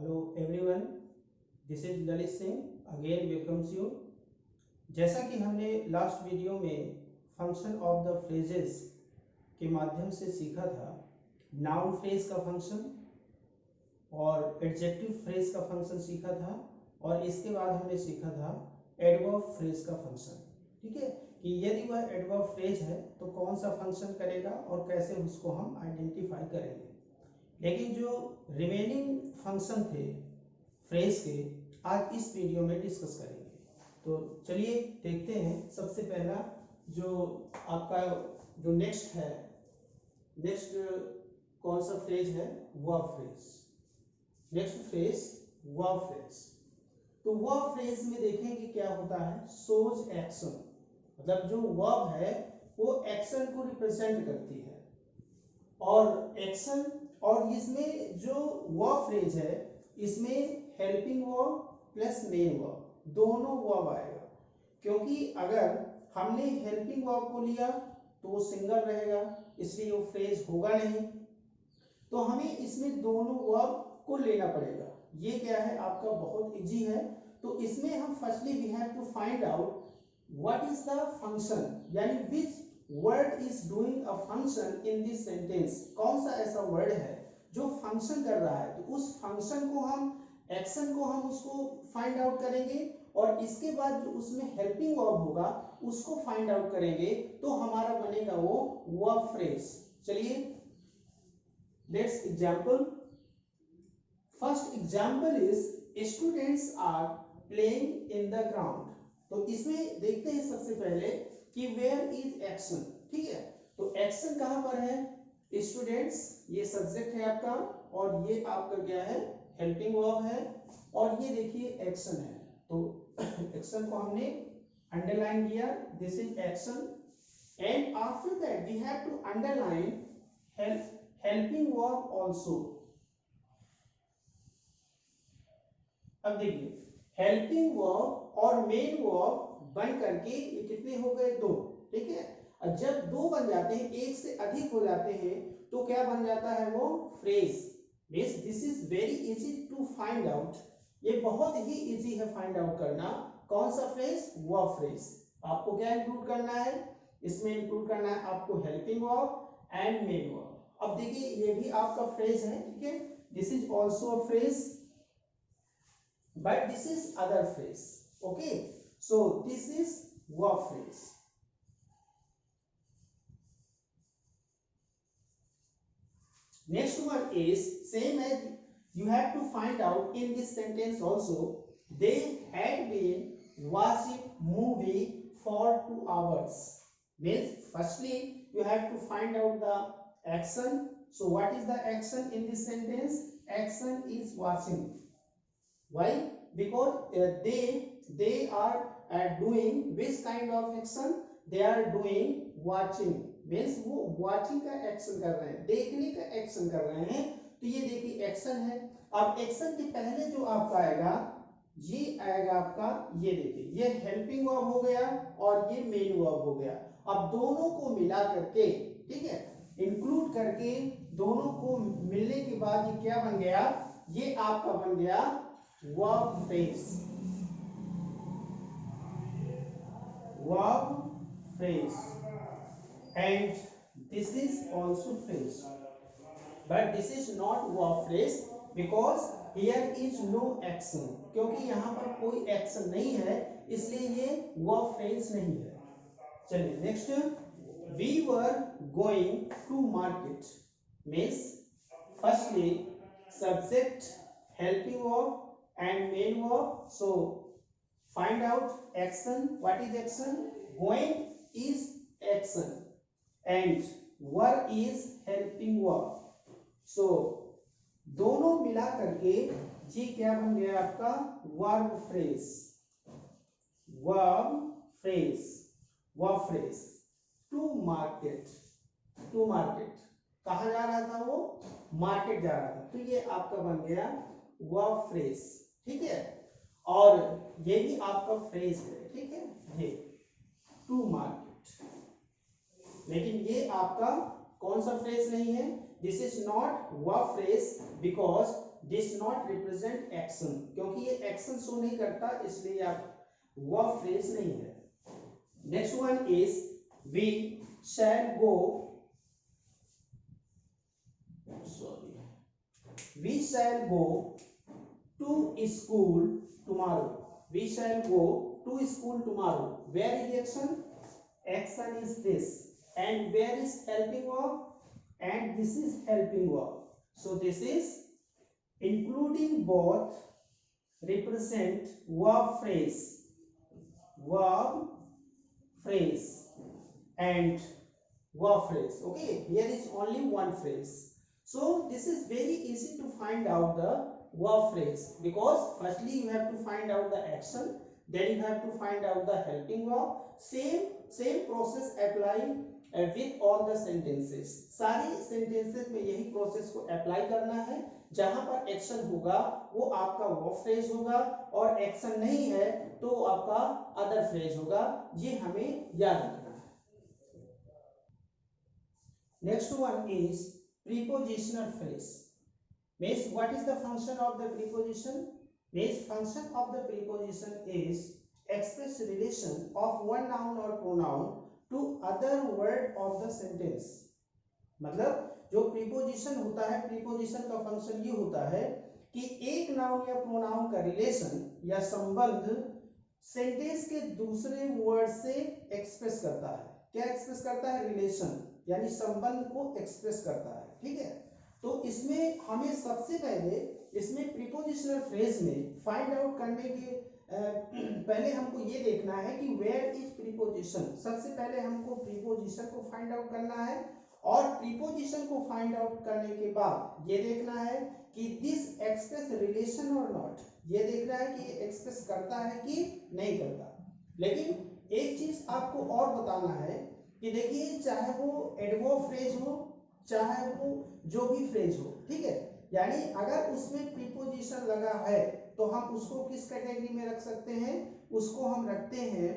Hello everyone, this is Lalit Singh again welcomes you. जैसा कि हमने लास्ट वीडियो में फंक्शन ऑफ द फ्रेजेस के माध्यम से सीखा था, नाउन फ्रेज का फंक्शन और एडजेक्टिव फ्रेज का फंक्शन सीखा था, और इसके बाद हमने सीखा था एडवर्ब फ्रेज का फंक्शन। ठीक है, कि यदि वह एडवर्ब फ्रेज है तो कौन सा फंक्शन करेगा और कैसे उसको हम आइडेंटिफाई करेंगे। लेकिन जो रिमेनिंग फंक्शन थे फ्रेज के, आज इस वीडियो में डिस्कस करेंगे। तो चलिए देखते हैं। सबसे पहला जो आपका जो नेक्स्ट कौन सा फ्रेज है? Verb phrase. Next phrase verb phrase. तो वर्ब फ्रेज में देखेंगे क्या होता है, सोज एक्शन, मतलब जो वर्ब है वो एक्शन को रिप्रेजेंट करती है, और एक्शन, और इसमें जो वर्ब फ्रेज है इसमें helping verb plus main verb दोनों वर्ब आएगा। क्योंकि अगर हमने हेल्पिंग वर्ब को लिया तो वो सिंगल रहेगा, इसलिए वो फ्रेज होगा नहीं। तो हमें इसमें दोनों वर्ब को लेना पड़ेगा। ये क्या है आपका, बहुत इजी है। तो इसमें हम firstly we have to find out what is the function, यानी which word is doing a function in this sentence. कौन सा ऐसा वर्ड है जो फंक्शन कर रहा है, तो उस फंक्शन को हम, एक्शन को हम उसको फाइंड आउट करेंगे, और इसके बाद जो उसमें हेल्पिंग वर्ब होगा उसको फाइंड आउट करेंगे, तो हमारा बनेगा वो वर्ब फ्रेज। चलिए let's example. First example is students are playing in the ground. तो इसमें देखते हैं सबसे पहले कि वेयर इज एक्शन। ठीक है, तो एक्शन कहां पर है? स्टूडेंट्स, ये सब्जेक्ट है आपका, और ये आपका क्या है, हेल्पिंग वर्ब है, और ये देखिए एक्शन है। तो एक्शन को हमने अंडरलाइन किया, this is action, and after that we have to underline helping verb also. अब देखिए, हेल्पिंग वर्ब और मेन वर्ब बन करके ये कितने हो गए? दो। ठीक है, और जब दो बन जाते हैं, एक से अधिक हो जाते हैं, तो क्या बन जाता है वो phrase. Means this is very easy to find out. ये बहुत ही इजी है फाइंड आउट करना। कौन सा फ्रेज? Verb phrase. आपको क्या इंक्लूड करना है इसमें? इंक्लूड करना है आपको helping verb and main verb. अब देखिए ये भी आपका फ्रेज है, ठीक है, this is also a phrase, but this is other phrase. Okay, so this is verb phrase. Next one is same as you have to find out in this sentence also. They had been watching movie for 2 hours. Means firstly you have to find out the action. So what is the action in this sentence? Action is watching. Why? Because they are doing which kind of action? They are doing watching, means वो watching का action कर रहे हैं, देखने का action कर रहे हैं। तो ये देखिए एक्शन है। अब एक्शन के पहले जो आपका आएगा, ये आएगा आपका, ये देखिए ये हेल्पिंग वर्ब हो गया और ये मेन वर्ब हो गया। अब दोनों को मिला करके, ठीक है, इंक्लूड करके दोनों को मिलने के बाद ये क्या बन गया? ये आपका बन गया verb phrase. Verb phrase, and this is also phrase, but this is not verb phrase because here is no action. क्योंकि यहाँ पर कोई एक्शन नहीं है, इसलिए ये verb phrase नहीं है। चलिए next, we were going to market means firstly subject, helping verb and main verb. So find out action. What is action? Going is action and were is helping verb. So दोनों मिला करके ये क्या बन गया आपका? Verb phrase. Verb phrase, verb phrase. To market, to market, कहाँ जा रहा था वो? मार्केट जा रहा था। तो ये आपका बन गया वर्ब फ्रेज। ठीक है, और ये भी आपका फ्रेज है। ठीक है, ये टू मार्केट, लेकिन ये आपका कौन सा फ्रेज नहीं है? This is not verb phrase because this not represent action, क्योंकि ये एक्शन शो नहीं करता, इसलिए आप वर्ब फ्रेज नहीं है। Next one is we shall go, sorry, we shall go to school tomorrow. We shall go to school tomorrow. Where is action? Action is this. And where is helping verb? And this is helping verb. So this is including both represent verb phrase and verb phrase. Okay, here is only one phrase. So this is very easy to find out the verb phrase, because firstly you have to find out the action, then you have to find out the helping verb. Same process apply with all the sentences. सारी sentences में यही process को apply करना है। जहां पर action होगा वो आपका verb phrase होगा, और action नहीं है तो आपका other phrase होगा। ये हमें याद रखना है। Next one is prepositional phrase. Means what is the function of the preposition? Means function of the preposition is express relation of one noun or pronoun to other word of the sentence. मतलब जो preposition होता है, preposition का function ये होता है कि एक noun या pronoun का relation या संबंध sentence के दूसरे word से express करता है। क्या express करता है? relation, यानी संबंध को express करता है। ठीक है, तो इसमें हमें सबसे पहले इसमें प्रीपोजिशनल फ्रेज में फाइंड आउट करने के पहले हमको ये देखना है कि वेयर इज प्रीपोजिशन। सबसे पहले हमको प्रीपोजिशन को फाइंड आउट करना है, और प्रीपोजिशन को फाइंड आउट करने के बाद ये देखना है कि दिस एक्सप्रेस रिलेशन और नॉट, ये देखना है कि ये एक्सप्रेस करता है कि नहीं करता। लेकिन एक चीज आपको और बताना है कि देखिए, चाहे वो एडवर्ब फ्रेज हो, चाहे वो जो भी फ्रेज हो, ठीक है, यानी अगर उसमें प्रीपोजिशन लगा है तो हम उसको किस कैटेगरी में रख सकते हैं? उसको हम रखते हैं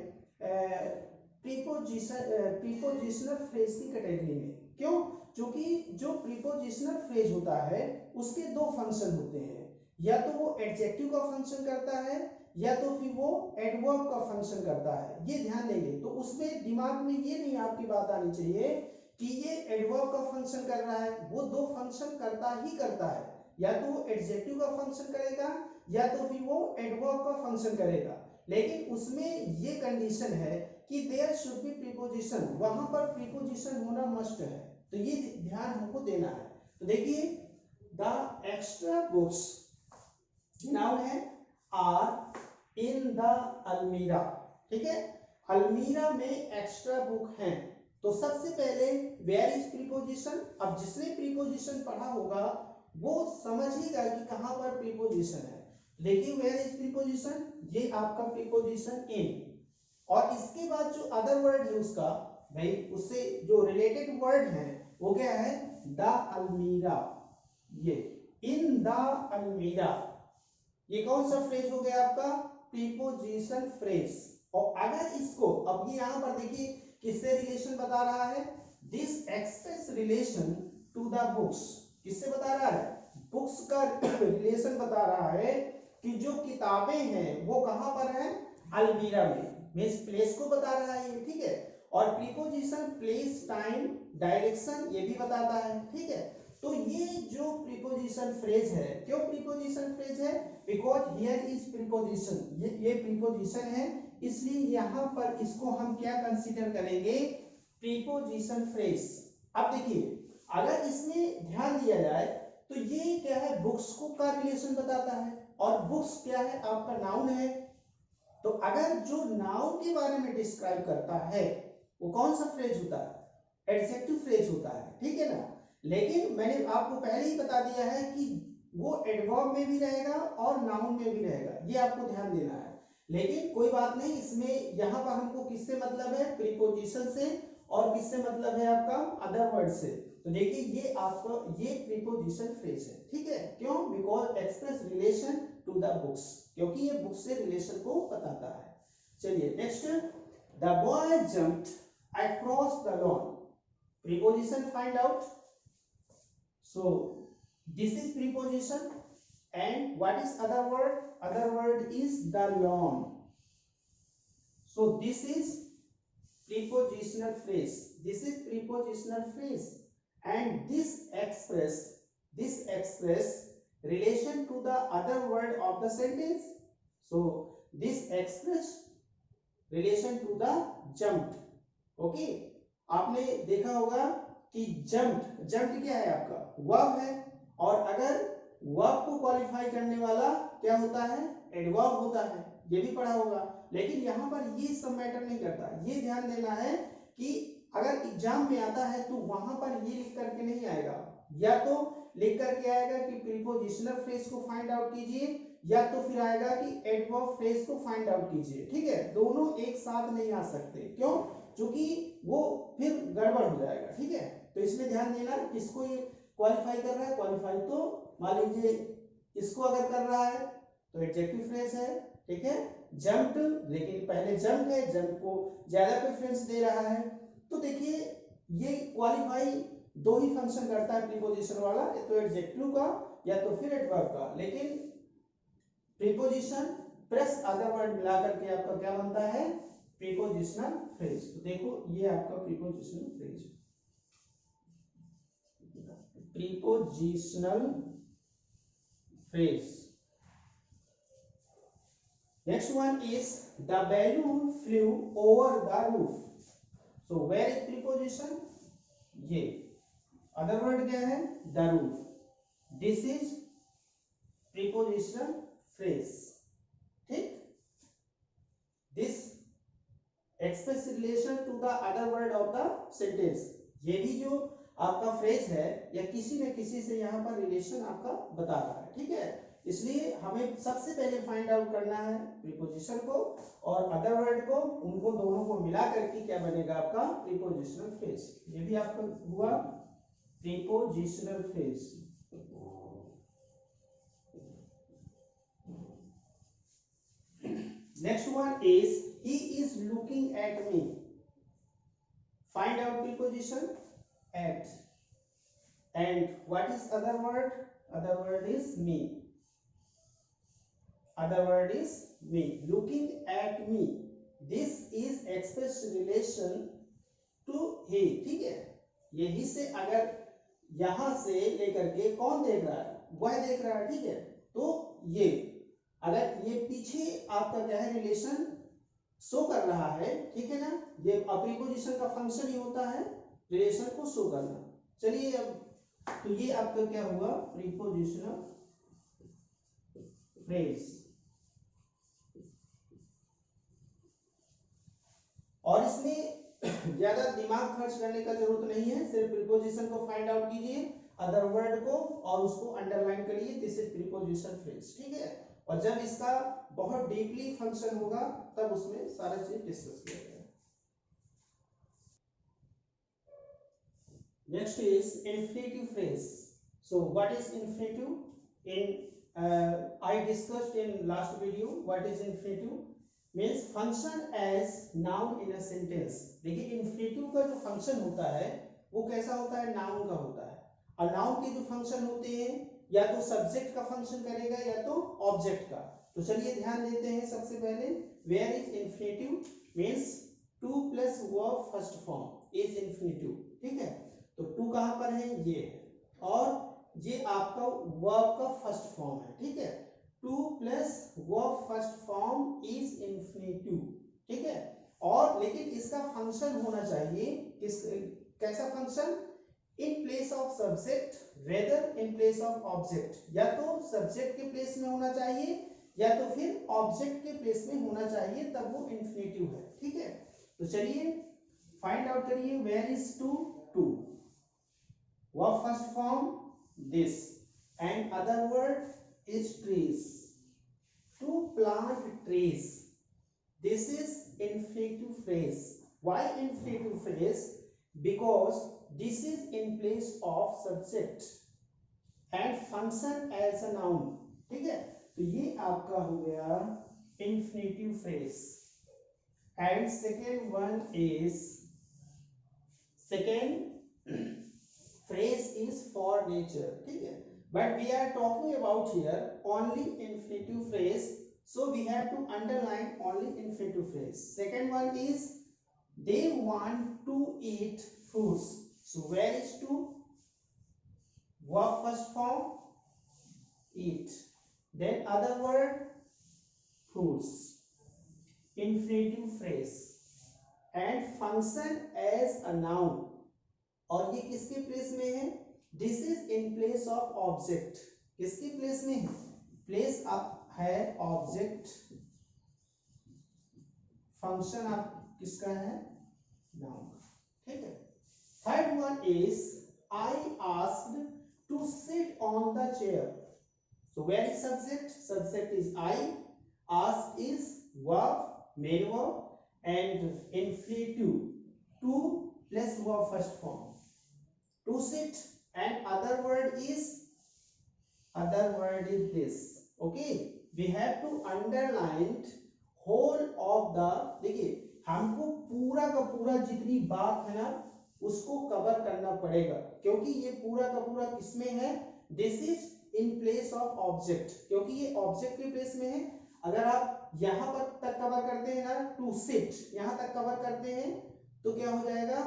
प्रीपोजिशनल फ्रेज की कैटेगरी में। क्यों? क्योंकि जो प्रीपोजिशनल फ्रेज होता है उसके दो फंक्शन होते हैं, या तो वो एडजेक्टिव का फंक्शन करता है या तो फिर वो एडवर्ब का फंक्शन करता है। ये ध्यान देंगे, तो उसमें दिमाग में ये नहीं आपकी बात आनी चाहिए कि ये एडवर्ब का फंक्शन कर रहा है। वो दो फंक्शन करता ही करता है, या तो वो एडजेक्टिव का फंक्शन करेगा या तो फिर वो एडवर्ब का फंक्शन करेगा। लेकिन उसमें ये कंडीशन है कि देयर शुड बी प्रीपोजिशन, वहां पर प्रीपोजिशन होना मस्ट है। तो ये ध्यान हमको देना है। तो देखिए, द एक्स्ट्रा बुक्स नाउन है आर इन द अलमीरा। ठीक है, अलमीरा में एक्स्ट्रा बुक हैं। तो सबसे पहले वेयर इज प्रीपोजिशन। अब जिसने प्रीपोजिशन पढ़ा होगा वो समझेगा कि कहां पर प्रीपोजिशन है। देखिए, वेयर इज प्रीपोजिशन, ये आपका प्रीपोजिशन इन, और इसके बाद जो अदर वर्ड है उसका, भाई उससे जो रिलेटेड वर्ड है वो क्या है? द अलमीरा। ये इन द अलमीरा, ये कौन सा फ्रेज हो गया आपका? Preposition phrase. और अगर इसको, अब ये यहां पर देखिए किससे रिलेशन बता रहा है? This express relation to the books. किससे बता रहा है? बुक्स का रिलेशन बता रहा है कि जो किताबें हैं वो कहां पर हैं? अलमीरा में। मींस प्लेस को बता रहा है ये, ठीक है। और प्रीपोजिशन प्लेस, टाइम, डायरेक्शन ये भी बताता है, ठीक है। तो ये जो प्रीपोजिशन फ्रेज है, क्यों प्रीपोजिशन फ्रेज है? बिकॉज हियर इज प्रीपोजिशन, ये प्रीपोजिशन है, इसलिए यहां पर इसको हम क्या कंसीडर करेंगे? Preposition phrase. अब देखिए, अगर इसमें ध्यान दिया जाए तो ये क्या है? बुक्स को का रिलेशन बताता है, और बुक्स क्या है? आपका नाउन है। तो अगर जो नाउन के बारे में डिस्क्राइब करता है वो कौन सा फ्रेज होता है? एडजेक्टिव फ्रेज होता है, ठीक है ना। लेकिन मैंने आपको पहले ही बता दिया है कि वो एडवर्ब में भी रहेगा और नाउन में भी रहेगा, ये आपको ध्यान देना है। लेकिन कोई बात नहीं, इसमें यहाँ पर हमको किससे मतलब है? प्रीपोजिशन से। और किससे मतलब है आपका? अदर वर्ड से। तो देखिए, ये आपका ये प्रीपोजिशन फ्रेज है, ठीक है। क्यों? Because express relation to the books, क्योंकि ये बुक से रिलेशन को बताता है। चलिए next, the boy jumped across the lawn. Preposition find out. So this is preposition, and what is other word? Other word is the lawn. So this is prepositional phrase. This is prepositional phrase, and this express relation to the other word of the sentence. So this express relation to the jumped. Okay, आपने देखा होगा कि jumped क्या है आपका? Verb है, और अगर वर्ब को क्वालिफाई करने वाला क्या होता है? एडवर्ब होता है, ये भी पढ़ा होगा। लेकिन यहाँ पर ये सब मैटर नहीं करता। ये ध्यान देना है कि अगर एग्जाम में आता है तो वहां पर ये लिख करके नहीं आएगा, या तो लिख करके आएगा कि प्रीपोजिशनल फ्रेज को फाइंड आउट कीजिए, या तो फिर आएगा कि एडवर्ब फ्रेज को फाइंड आउट कीजिए। ठीक है, दोनों एक साथ नहीं आ सकते। क्यों? क्योंकि वो फिर गड़बड़ हो जाएगा। ठीक है, तो इसमें ध्यान देना, किसको ये क्वालिफाई कर रहा है? क्वालिफाई तो मान लीजिए इसको अगर कर रहा है तो एडजेक्टिव फ्रेज है। ठीक है, जंप्ड, लेकिन पहले जंप है, जंप को ज्यादा प्रेफरेंस दे रहा है। तो देखिए ये क्वालिफाई दो ही फंक्शन करता है प्रीपोजिशन वाला, तो एडजेक्टिव का या तो फिर एडवर्ब का। लेकिन प्रीपोजिशन प्लस अदर वर्ड मिलाकर के आपका क्या बनता है? Prepositional phrase. तो देखो ये आपका prepositional phrase, prepositional phrase. Next one is the balloon flew over the roof. So where is preposition? ये अदर वर्ड क्या है? The roof. This is prepositional phrase. ठीक, this express relation to the other word of the sentence. ये भी जो आपका phrase है या किसी न किसी से यहाँ पर रिलेशन आपका बता रहा है। ठीक है, इसलिए हमें सबसे पहले फाइंड आउट करना है प्रीपोजिशन को और अदर वर्ड को, उनको दोनों को मिला करके क्या बनेगा आपका? Prepositional phrase. ये भी आपका हुआ prepositional phrase. Next one is he is looking at me. Find out preposition at. And what is other word? Other word is me. Other word is me. Looking at me. This is express relation to he. ठीक है, ये ही से अगर यहां से लेकर के कौन देख रहा है? वह देख रहा है। ठीक है, तो ये अगर ये पीछे आपका क्या है? रिलेशन शो कर रहा है। ठीक है ना, ये प्रीपोजिशन का फंक्शन ही होता है रिलेशन को शो करना। चलिए अब तो ये आपका क्या हुआ? Prepositional phrase. और इसमें ज्यादा दिमाग खर्च करने का जरूरत नहीं है, सिर्फ प्रीपोजिशन को फाइंड आउट कीजिए, अदर वर्ड को, और उसको अंडरलाइन करिए। This is preposition phrase. ठीक है, और जब इसका बहुत डीपली फंक्शन होगा तब उसमें सारा चीज डिस्कस किया जाएगा। Next is infinitive phrase. So what is infinitive? In I discussed in last video what is infinitive. Means function as noun in a sentence. देखिए इंफिनिटिव का जो फंक्शन होता है वो कैसा होता है? नाउन का होता है। और नाउन के जो फंक्शन होते हैं या तो सब्जेक्ट का फंक्शन करेगा या तो ऑब्जेक्ट का। तो चलिए ध्यान देते हैं सबसे पहले, where is infinitive? Means to plus verb first form is infinitive. ठीक है, तो टू कहां पर है? ये है, और ये आपका वर्ब का फर्स्ट फॉर्म है। ठीक है, to plus verb first form is infinitive. ठीक है, और लेकिन इसका फंक्शन होना चाहिए कैसा function? In place of subject rather in place of object. या तो सब्जेक्ट के प्लेस में होना चाहिए या तो फिर ऑब्जेक्ट के प्लेस में होना चाहिए, तब वो इंफिनिटिव है। ठीक है, तो चलिए फाइंड आउट करिए। Where is to? To. Verb first form this, and other word is trees. To plant trees, this is infinitive phrase. Why infinitive phrase? Because this is in place of subject and function as a noun। ठीक है, तो ये आपका हो गया infinitive phrase। and second one is, second phrase is for nature। ठीक है, but we are talking about here only infinitive phrase, so we have to underline only infinitive phrase. Second one is they want to eat fruits. So where is to? Verb first form eat, then other word fruits, infinitive phrase, and function as a noun. और ये किसके place में है? This is in place of object. किसके place में है? Place है object. Function आप किसका है? नाउन. ठीक है. Third one is I asked to sit on the chair. So where is subject? Subject is I. Ask is verb, main verb, and infinitive to plus verb first form. To sit, and other word is this. Okay, we have to underline whole of the. देखिए हमको पूरा का पूरा जितनी बात है ना उसको कवर करना पड़ेगा, क्योंकि ये पूरा का पूरा किसमें है? This is in place of object, क्योंकि ये ऑब्जेक्ट के प्लेस में है. अगर आप यहां पर तक कवर करते हैं ना, टू सिट यहां तक कवर करते हैं तो क्या हो जाएगा?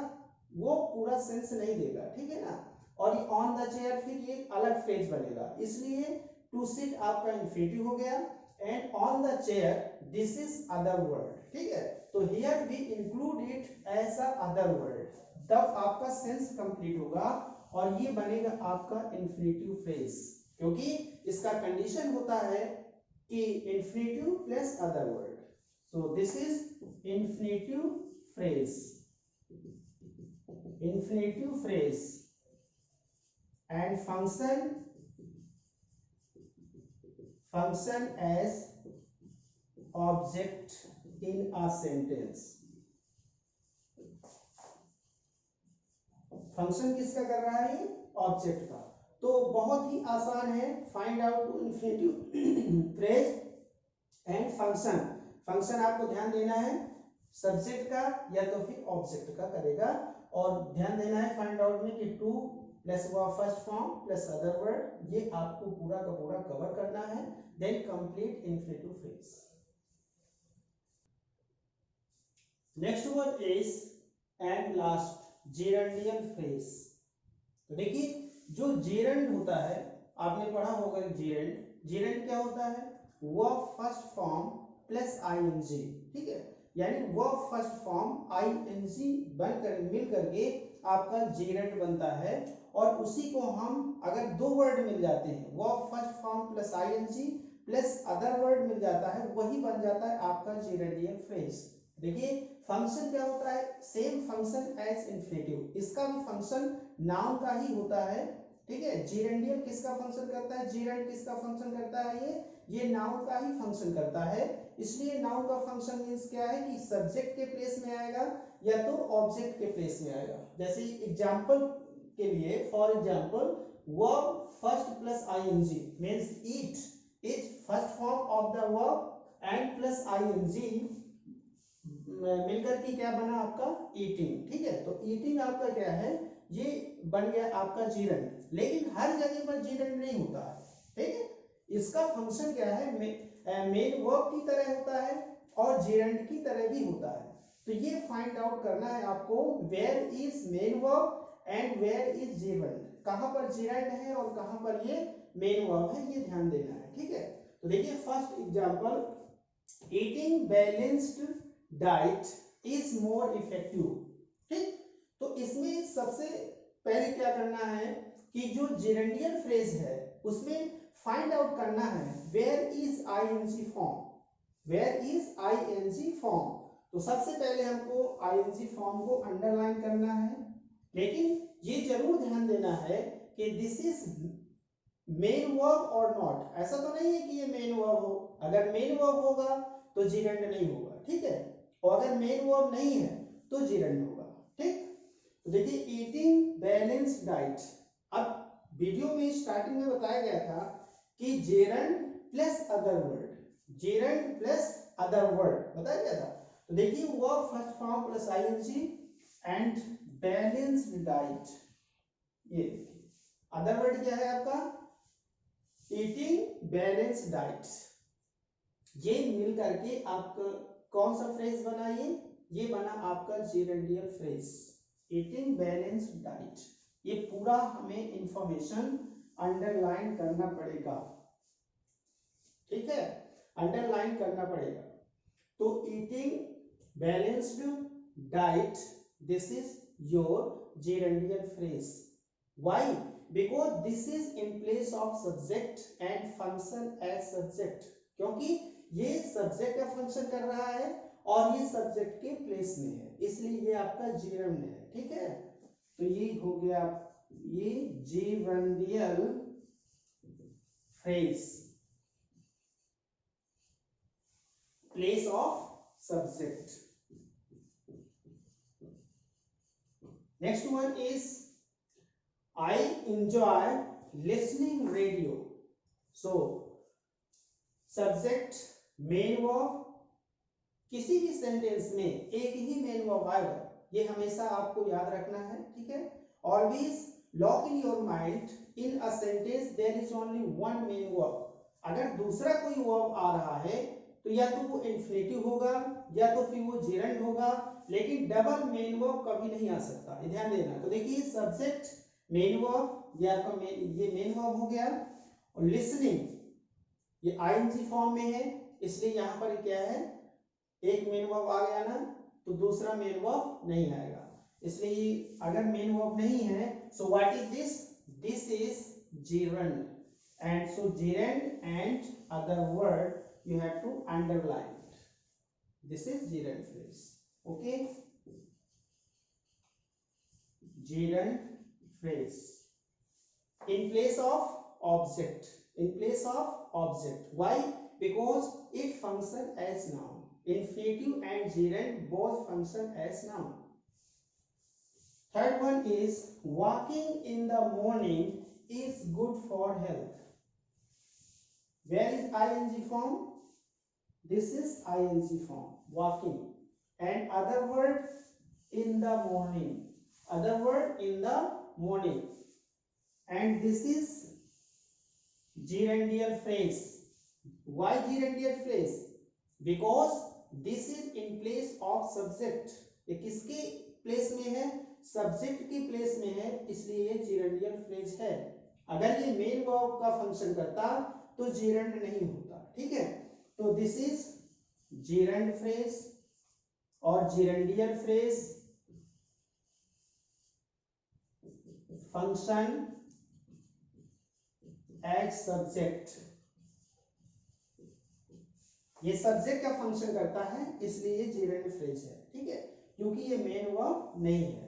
वो पूरा सेंस नहीं देगा. ठीक है ना. और ये ऑन द चेयर फिर ये अलग फ्रेज बनेगा, इसलिए टू सिट आपका इंफिनिटिव हो गया, and on the chair this is other word. ठीक है. तो here we include it as a other word, तब आपका सेंस कंप्लीट होगा और ये बनेगा आपका इंफिनिटिव फ्रेज, क्योंकि इसका कंडीशन होता है कि infinitive plus other word. So this is infinitive phrase. Infinitive phrase and function as object in a sentence. Function किसका कर रहा है? ये ऑब्जेक्ट का. तो बहुत ही आसान है. Find out to infinitive phrase and function. Function आपको ध्यान देना है सब्जेक्ट का या तो फिर ऑब्जेक्ट का करेगा, और ध्यान देना है फाइंड आउट में कि to plus verb first form plus other word, ये आपको पूरा का पूरा कवर करना है. Then complete infinitive phrase. Next one is and last gerundial phrase. तो देखिए जो जेरेंड होता है, आपने पढ़ा होगा जेरेंड. जेरेंड क्या होता है? Verb first form plus ING. ठीक है. यानी वर्ब फर्स्ट फॉर्म आईएनजी बनकर मिल करके आपका जेरेंड बनता है, और उसी को हम अगर दो वर्ड मिल जाते हैं, verb first form plus ING plus other word मिल जाता है, वही बन जाता है आपका जेरेंडियल फ्रेज. देखिए फंक्शन क्या होता है? Same function as infinitive. इसका भी फंक्शन नाउन का ही होता है. ठीक है. जेरेंडियल किसका फंक्शन करता है? जेरेंड किसका फंक्शन करता है? ये नाउन का ही फंक्शन करता है. इसलिए नाउन का फंक्शन मींस क्या है कि सब्जेक्ट के प्लेस में आएगा या तो ऑब्जेक्ट के प्लेस में आएगा. जैसे एग्जांपल के लिए, for example verb first plus ING means eat is first form of the verb and plus ING मिलकर के क्या बना आपका? ईटिंग. ठीक है. तो ईटिंग आपका क्या है? ये बन गया आपका जेरेंड. लेकिन हर जगह पर जेरेंड नहीं होता है. ठीक है. इसका फंक्शन क्या है? मेन वर्ब की तरह होता है और जेरेंड की तरह भी होता है. तो ये फाइंड आउट करना है आपको, where is main verb and where is gerund. कहां पर जेरेंड है और कहां पर ये मेन वर्ब है, ये ध्यान देना है. ठीक है. तो देखिए first example, eating balanced diet is more effective. ठीक. तो इसमें सबसे पहले क्या करना है कि जो जेरेंडियल फ्रेज है उसमें फाइंड आउट करना है where is ING form. Where is ING form. तो सबसे पहले हमको आईएनजी फॉर्म को अंडरलाइन करना है, लेकिन ये जरूर ध्यान देना है कि दिस इज मेन वर्ब और नॉट. ऐसा तो नहीं है कि ये मेन वर्ब हो. अगर मेन वर्ब होगा तो जेरेंड नहीं होगा. ठीक है. और अगर मेन वर्ब नहीं है तो जेरेंड होगा. ठीक. तो देखिए ईटिंग बैलेंस्ड डाइट. अब वीडियो में स्टार्टिंग में बताया गया था कि gerund plus other word, gerund plus other word बताया गया था. तो देखिए verb first form plus ING and balanced diet. ये अदर वर्ड क्या है आपका? ईटिंग बैलेंस डाइट, ये मिल करके आपका कौन सा फ्रेज बना, ये बना आपका जेरेंडियल फ्रेज, ईटिंग बैलेंस डाइट। ये पूरा हमें इंफॉर्मेशन अंडरलाइन करना पड़ेगा, ठीक है, अंडरलाइन करना पड़ेगा। तो eating balanced diet, this is your gerundial phrase. Why? Because this is in place of subject and function as subject, क्योंकि ये सब्जेक्ट का फंक्शन कर रहा है और ये सब्जेक्ट के प्लेस में है, इसलिए ये आपका जेरेंड है, ठीक है। तो ये हो गया ये gerundial phrase, place of subject. Next one is I enjoy listening radio. So subject main verb, किसी भी सेंटेंस में एक ही मेन वर्ब आएगा, ये हमेशा आपको याद रखना है, ठीक है। Always lock in your mind, in a sentence there is only one main verb. अगर दूसरा कोई वर्ब आ रहा है तो या तो वो इन्फिनेटिव होगा या तो फिर वो जेरेंड होगा, लेकिन डबल मेन वर्ब कभी नहीं आ सकता, ध्यान देना। तो देखिए सब्जेक्ट मेन वर्ब, ये आपका ये मेन वर्ब हो गया, और लिसनिंग ये आईएनजी फॉर्म में है, इसलिए यहां पर क्या है, एक मेन वर्ब आ गया ना तो दूसरा मेन वर्ब नहीं आएगा, इसलिए अगर मेन वर्ब नहीं है, सो what is this, this is gerund, and so gerund and other word you have to underline it. This is gerund phrase. Okay, gerund phrase in place of object, in place of object. Why? Because it function as noun. Infinitive and gerund both function as noun. Third one is walking in the morning is good for health. Where is ing form? This is ing form, walking, and other word in the morning, other word in the morning, and this is gerundial phrase. Why gerundial phrase? Because this is in place of subject. ये किसके place में है, subject की place में है, इसलिए ये gerundial phrase है। अगर ये मेन वर्ब का फंक्शन करता तो gerund नहीं होता, ठीक है। तो दिस इज जेरेंड फ्रेज और जेरेंडियल फ्रेज, फंक्शन एज सब्जेक्ट, ये सब्जेक्ट का फंक्शन करता है इसलिए ये जेरेंड फ्रेज है, ठीक है, क्योंकि ये मेन वर्ब नहीं है।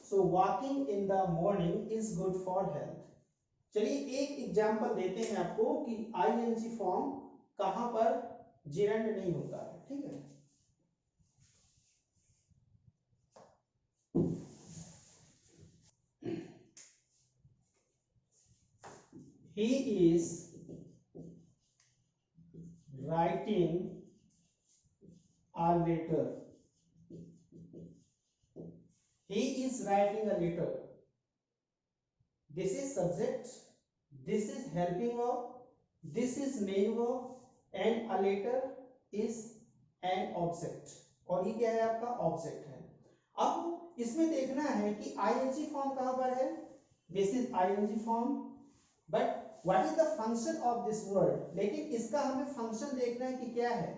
So walking in the morning is good for health. चलिए एक एग्जांपल देते हैं आपको कि आईएनजी फॉर्म कहां पर जेरेंड नहीं होता है, ठीक है। He is writing a letter. He is writing a letter. This is subject, this is helping verb, this is main verb, and a letter is an object, और ये क्या है आपका ऑब्जेक्ट है। अब इसमें देखना है कि आईएनजी फॉर्म कहां पर है, this is ING form, but what is the function of this word, लेकिन इसका हमें फंक्शन देखना है कि क्या है।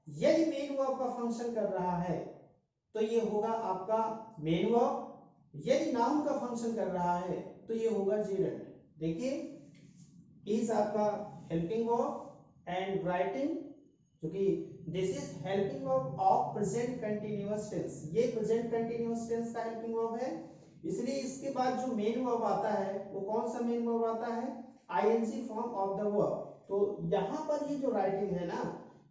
यदि मेन वर्ब का फंक्शन कर रहा है तो ये होगा आपका मेन वर्ब, यदि नाउन का फंक्शन कर रहा है तो ये होगा जेरेंड। देखिए इज आपका हेल्पिंग वर्ब एंड राइटिंग, क्योंकि this is helping verb of present continuous tense, ये प्रेजेंट कंटीन्यूअस टेंस का हेल्पिंग वर्ब है, इसलिए इसके बाद जो मेन वर्ब आता है वो कौन सा मेन वर्ब आता है, ING form of the verb. तो यहां पर ये जो राइटिंग है ना,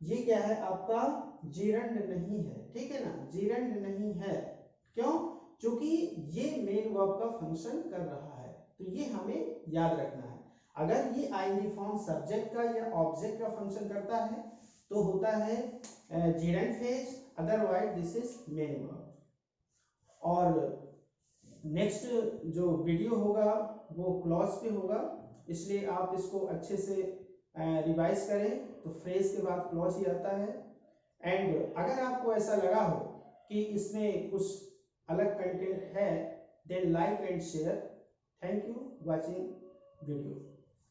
ये क्या है आपका जेरेंड नहीं है, ठीक है ना, जेरेंड नहीं है। क्यों? क्योंकि ये मेन वर्ब का फंक्शन कर रहा है, तो ये हमें याद रखना है। अगर ये आईएनजी फॉर्म सब्जेक्ट का या ऑब्जेक्ट का फंक्शन करता है तो होता है gerund phrase, otherwise this is main verb. और नेक्स्ट जो वीडियो होगा वो क्लॉज पे होगा, इसलिए आप इसको अच्छे से रिवाइज करें तो फ्रेज के बाद क्लॉज ही आता है। एंड अगर आपको ऐसा लगा हो कि इसमें कुछ अलग कंटेंट है, then like and share. Thank you watching video.